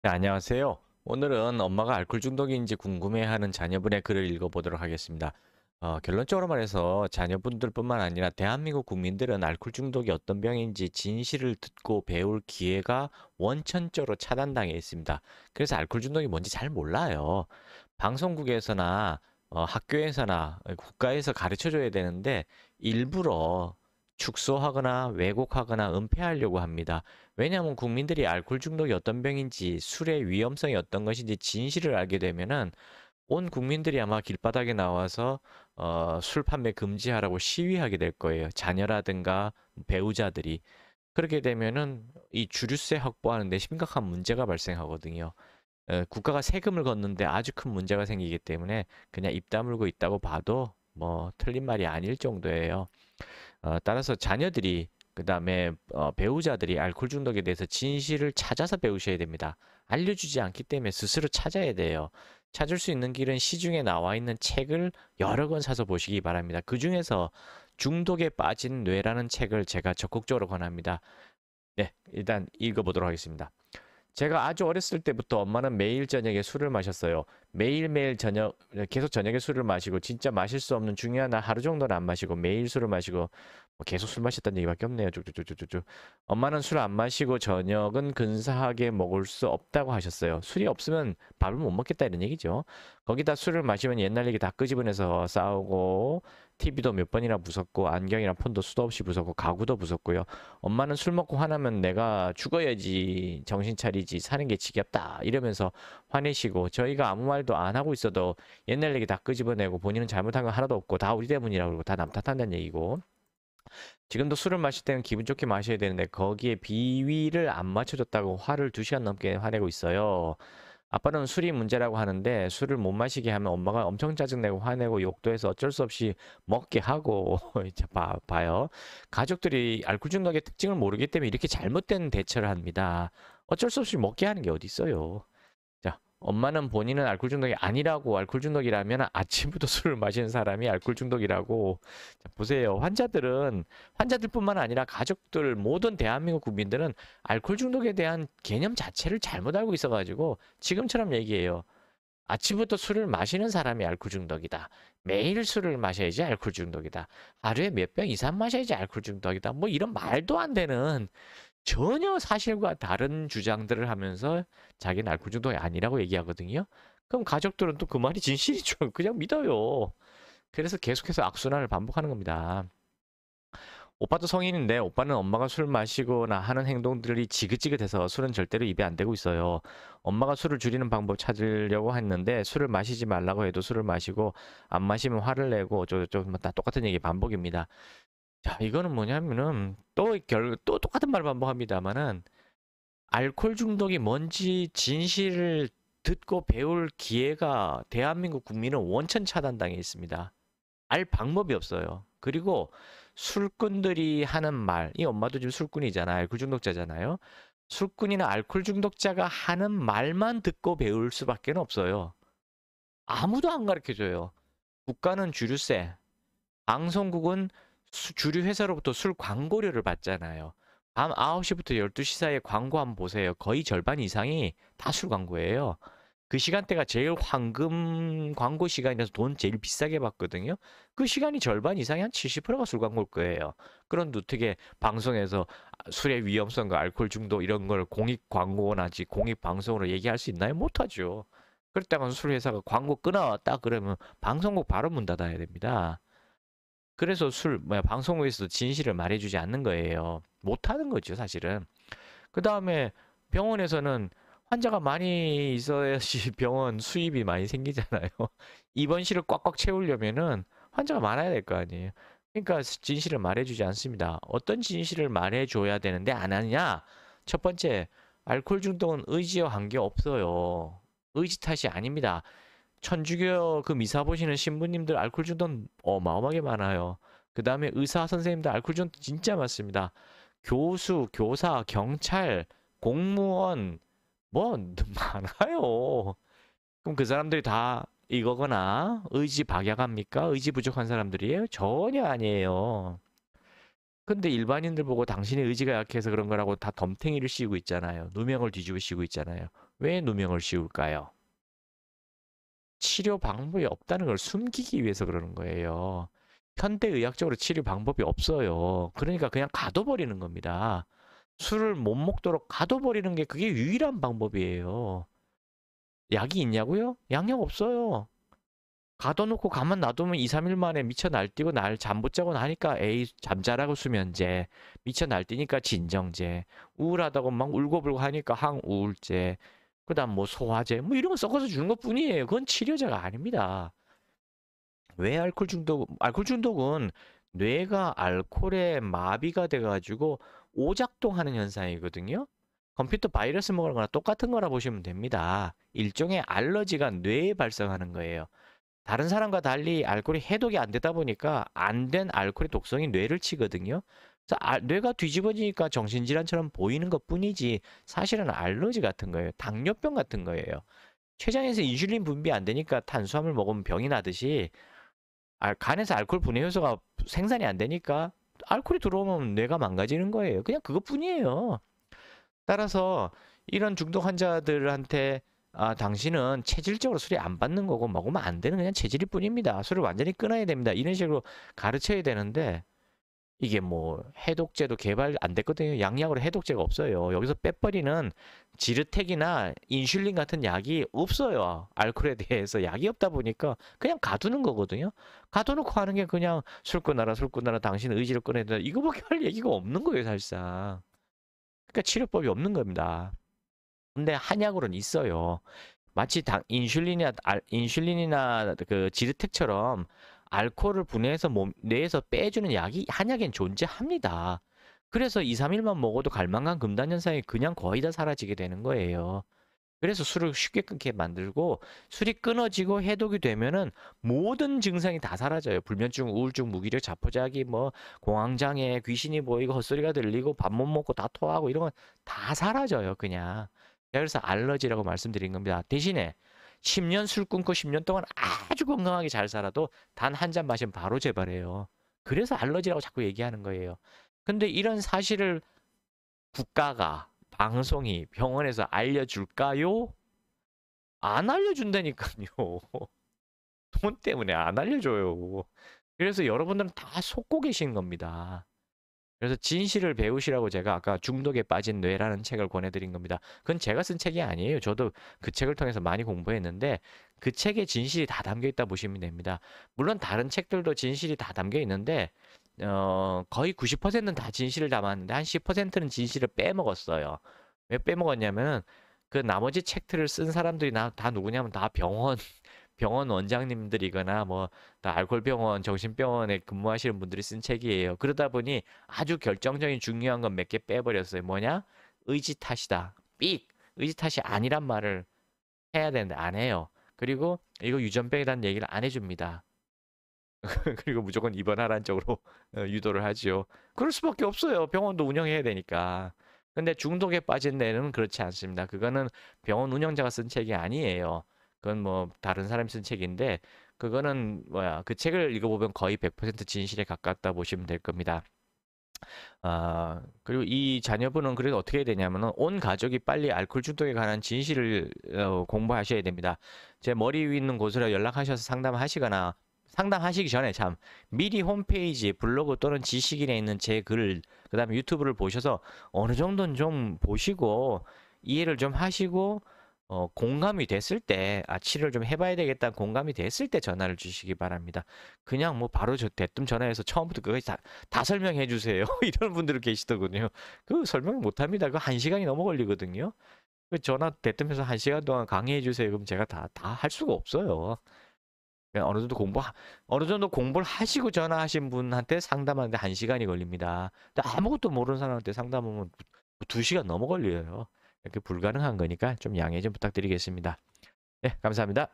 네, 안녕하세요. 오늘은 엄마가 알코올 중독인지 궁금해하는 자녀분의 글을 읽어보도록 하겠습니다. 결론적으로 말해서 자녀분들뿐만 아니라 대한민국 국민들은 알코올 중독이 어떤 병인지 진실을 듣고 배울 기회가 원천적으로 차단당해 있습니다. 그래서 알코올 중독이 뭔지 잘 몰라요. 방송국에서나 학교에서나 국가에서 가르쳐줘야 되는데 일부러 축소하거나 왜곡하거나 은폐하려고 합니다. 왜냐하면 국민들이 알코올 중독이 어떤 병인지 술의 위험성이 어떤 것인지 진실을 알게 되면은 온 국민들이 아마 길바닥에 나와서 술 판매 금지하라고 시위하게 될 거예요. 자녀라든가 배우자들이. 그렇게 되면은 이 주류세 확보하는 데 심각한 문제가 발생하거든요. 국가가 세금을 걷는데 아주 큰 문제가 생기기 때문에 그냥 입 다물고 있다고 봐도 뭐 틀린 말이 아닐 정도예요. 따라서 자녀들이 그다음에 배우자들이 알코올 중독에 대해서 진실을 찾아서 배우셔야 됩니다. 알려주지 않기 때문에 스스로 찾아야 돼요. 찾을 수 있는 길은 시중에 나와 있는 책을 여러 권 사서 보시기 바랍니다. 그 중에서 중독에 빠진 뇌라는 책을 제가 적극적으로 권합니다. 네, 일단 읽어보도록 하겠습니다. 제가 아주 어렸을 때부터 엄마는 매일 저녁에 술을 마셨어요. 매일매일 계속 저녁에 술을 마시고 진짜 마실 수 없는 중요한 날 하루 정도는 안 마시고 매일 술을 마시고 계속 술 마셨다는 얘기밖에 없네요. 쭉쭉쭉쭉쭉. 엄마는 술 안 마시고 저녁은 근사하게 먹을 수 없다고 하셨어요. 술이 없으면 밥을 못 먹겠다 이런 얘기죠. 거기다 술을 마시면 옛날 얘기 다 끄집어내서 싸우고 TV도 몇 번이나 부쉈고 안경이랑 폰도 수도 없이 부쉈고 가구도 부쉈고요. 엄마는 술 먹고 화나면 내가 죽어야지 정신 차리지 사는 게 지겹다 이러면서 화내시고 저희가 아무 말도 안 하고 있어도 옛날 얘기 다 끄집어내고 본인은 잘못한 거 하나도 없고 다 우리 때문이라고 그러고 다 남 탓한다는 얘기고 지금도 술을 마실 때는 기분 좋게 마셔야 되는데 거기에 비위를 안 맞춰줬다고 화를 2시간 넘게 화내고 있어요. 아빠는 술이 문제라고 하는데 술을 못 마시게 하면 엄마가 엄청 짜증내고 화내고 욕도 해서 어쩔 수 없이 먹게 하고 이제 봐요. 가족들이 알코올 중독의 특징을 모르기 때문에 이렇게 잘못된 대처를 합니다. 어쩔 수 없이 먹게 하는 게 어디 있어요. 자, 엄마는 본인은 알코올 중독이 아니라고 알코올 중독이라면 아침부터 술을 마시는 사람이 알코올 중독이라고. 자, 보세요. 환자들뿐만 아니라 가족들 모든 대한민국 국민들은 알코올 중독에 대한 개념 자체를 잘못 알고 있어가지고 지금처럼 얘기해요. 아침부터 술을 마시는 사람이 알코올 중독이다. 매일 술을 마셔야지 알코올 중독이다. 하루에 몇 병 이상 마셔야지 알코올 중독이다. 뭐 이런 말도 안 되는 전혀 사실과 다른 주장들을 하면서 자기는 알코올 중독이 아니라고 얘기하거든요. 그럼 가족들은 또 그 말이 진실이죠. 그냥 믿어요. 그래서 계속해서 악순환을 반복하는 겁니다. 오빠도 성인인데 오빠는 엄마가 술 마시거나 하는 행동들이 지긋지긋해서 술은 절대로 입에 안 대고 있어요. 엄마가 술을 줄이는 방법 찾으려고 했는데 술을 마시지 말라고 해도 술을 마시고 안 마시면 화를 내고 어쩌고저쩌고 다 똑같은 얘기 반복입니다. 자, 이거는 뭐냐면은 또 똑같은 말 반복합니다만은 알코올 중독이 뭔지 진실을 듣고 배울 기회가 대한민국 국민은 원천 차단당해 있습니다. 알 방법이 없어요. 그리고 술꾼들이 하는 말, 이 엄마도 지금 술꾼이잖아요. 알코올 중독자잖아요. 술꾼이나 알코올 중독자가 하는 말만 듣고 배울 수밖에 없어요. 아무도 안 가르쳐줘요. 국가는 주류세, 방송국은 주류 회사로부터 술 광고료를 받잖아요. 밤 9시부터 12시 사이에 광고 한번 보세요. 거의 절반 이상이 다 술 광고예요. 그 시간대가 제일 황금 광고 시간이라서 돈 제일 비싸게 받거든요. 그 시간이 절반 이상이 한 70%가 술 광고일 거예요. 그런데 어떻게 방송에서 술의 위험성과 알코올 중독 이런 걸 공익 광고나지 공익 방송으로 얘기할 수 있나요? 못하죠. 그렇다고 술 회사가 광고 끊어왔다 그러면 방송국 바로 문 닫아야 됩니다. 그래서 방송국에서 진실을 말해주지 않는 거예요. 못하는 거죠, 사실은. 그 다음에 병원에서는 환자가 많이 있어야지 병원 수입이 많이 생기잖아요. 입원실을 꽉꽉 채우려면은 환자가 많아야 될 거 아니에요. 그러니까 진실을 말해주지 않습니다. 어떤 진실을 말해줘야 되는데 안 하느냐? 첫 번째, 알코올 중독은 의지와 관계없어요. 의지 탓이 아닙니다. 천주교 그 미사 보시는 신부님들 알코올 중독 어마어마하게 많아요. 그 다음에 의사 선생님들 알코올 중독 진짜 많습니다. 교수, 교사, 경찰, 공무원 뭐 많아요. 그럼 그 사람들이 다 이거거나 의지 박약합니까? 의지 부족한 사람들이에요? 전혀 아니에요. 근데 일반인들 보고 당신의 의지가 약해서 그런 거라고 다 덤탱이를 씌우고 있잖아요. 누명을 뒤집어 씌우고 있잖아요. 왜 누명을 씌울까요? 치료 방법이 없다는 걸 숨기기 위해서 그러는 거예요. 현대의학적으로 치료 방법이 없어요. 그러니까 그냥 가둬버리는 겁니다. 술을 못 먹도록 가둬버리는 게 그게 유일한 방법이에요. 약이 있냐고요? 양약 없어요. 가둬놓고 가만 놔두면 2, 3일 만에 미쳐 날뛰고 날 잠 못 자고 나니까 에이 잠자라고 수면제, 미쳐 날뛰니까 진정제, 우울하다고 막 울고불고 하니까 항우울제, 그다음 뭐 소화제 뭐 이런 거 섞어서 주는 것뿐이에요. 그건 치료제가 아닙니다. 왜 알코올 중독? 알코올 중독은 뇌가 알코올에 마비가 돼가지고 오작동하는 현상이거든요. 컴퓨터 바이러스 먹는 거랑 똑같은 거라 보시면 됩니다. 일종의 알러지가 뇌에 발생하는 거예요. 다른 사람과 달리 알코올이 해독이 안 되다 보니까 안 된 알코올의 독성이 뇌를 치거든요. 그래서 뇌가 뒤집어지니까 정신질환처럼 보이는 것뿐이지 사실은 알러지 같은 거예요. 당뇨병 같은 거예요. 췌장에서 인슐린 분비 안 되니까 탄수화물 먹으면 병이 나듯이 간에서 알코올 분해 효소가 생산이 안 되니까 알코올이 들어오면 뇌가 망가지는 거예요. 그냥 그것뿐이에요. 따라서 이런 중독 환자들한테 당신은 체질적으로 술이 안 받는 거고 먹으면 안 되는 그냥 체질일 뿐입니다. 술을 완전히 끊어야 됩니다. 이런 식으로 가르쳐야 되는데 이게 뭐 해독제도 개발 안 됐거든요. 양약으로 해독제가 없어요. 여기서 빼버리는 지르텍이나 인슐린 같은 약이 없어요. 알코올에 대해서 약이 없다 보니까 그냥 가두는 거거든요. 가둬놓고 하는 게 그냥 술 끊어라, 술 끊어라, 당신 의지를 끊어야 된다. 이거밖에 할 얘기가 없는 거예요, 사실상. 그러니까 치료법이 없는 겁니다. 근데 한약으로는 있어요. 마치 인슐린이나 그 지르텍처럼 알코올을 분해해서 뇌에서 빼주는 약이 한약엔 존재합니다. 그래서 2, 3일만 먹어도 갈망간 금단 현상이 그냥 거의 다 사라지게 되는 거예요. 그래서 술을 쉽게 끊게 만들고 술이 끊어지고 해독이 되면은 모든 증상이 다 사라져요. 불면증, 우울증, 무기력, 자포자기, 뭐 공황장애, 귀신이 보이고 헛소리가 들리고 밥 못 먹고 다 토하고 이런 건 다 사라져요, 그냥. 그래서 알러지라고 말씀드린 겁니다. 대신에 10년 술 끊고 10년 동안 아주 건강하게 잘 살아도 단 한 잔 마시면 바로 재발해요. 그래서 알러지라고 자꾸 얘기하는 거예요. 근데 이런 사실을 국가가, 방송이, 병원에서 알려줄까요? 안 알려준다니까요. 돈 때문에 안 알려줘요. 그래서 여러분들은 다 속고 계신 겁니다. 그래서 진실을 배우시라고 제가 아까 중독에 빠진 뇌라는 책을 권해드린 겁니다. 그건 제가 쓴 책이 아니에요. 저도 그 책을 통해서 많이 공부했는데 그 책에 진실이 다 담겨 있다 보시면 됩니다. 물론 다른 책들도 진실이 다 담겨 있는데 거의 90%는 다 진실을 담았는데 한 10%는 진실을 빼먹었어요. 왜 빼먹었냐면 그 나머지 책들을 쓴 사람들이 다 누구냐면 다 병원 원장님들이거나 뭐 다 알코올 병원, 정신병원에 근무하시는 분들이 쓴 책이에요. 그러다 보니 아주 결정적인 중요한 건 몇 개 빼버렸어요. 뭐냐? 의지 탓이다. 삑! 의지 탓이 아니란 말을 해야 되는데 안 해요. 그리고 이거 유전병이라는 얘기를 안 해줍니다. 그리고 무조건 입원하라는 쪽으로 유도를 하지요. 그럴 수밖에 없어요. 병원도 운영해야 되니까. 근데 중독에 빠진 데는 그렇지 않습니다. 그거는 병원 운영자가 쓴 책이 아니에요. 그건 뭐 다른 사람이 쓴 책인데 그거는 뭐야 그 책을 읽어보면 거의 100% 진실에 가깝다 보시면 될 겁니다. 그리고 이 자녀분은 그래서 어떻게 해야 되냐면은 온 가족이 빨리 알코올 중독에 관한 진실을 공부하셔야 됩니다. 제 머리 위 있는 곳으로 연락하셔서 상담하시거나 상담하시기 전에 참 미리 홈페이지 블로그 또는 지식인에 있는 제 글, 그다음에 유튜브를 보셔서 어느 정도는 좀 보시고 이해를 좀 하시고 공감이 됐을 때, 치료를 좀 해봐야 되겠다 공감이 됐을 때 전화를 주시기 바랍니다. 그냥 뭐 바로 대뜸 전화해서 처음부터 그것이 다 설명해 주세요. 이런 분들 계시더군요. 그 설명 못 합니다. 그 1시간이 넘어 걸리거든요. 그 전화 대뜸해서 1시간 동안 강의해 주세요. 그럼 제가 다 할 수가 없어요. 그냥 어느 정도 공부를 하시고 전화하신 분한테 상담하는데 1시간이 걸립니다. 근데 아무것도 모르는 사람한테 상담하면 2시간 넘어 걸려요. 이렇게 불가능한 거니까 좀 양해 좀 부탁드리겠습니다. 네, 감사합니다.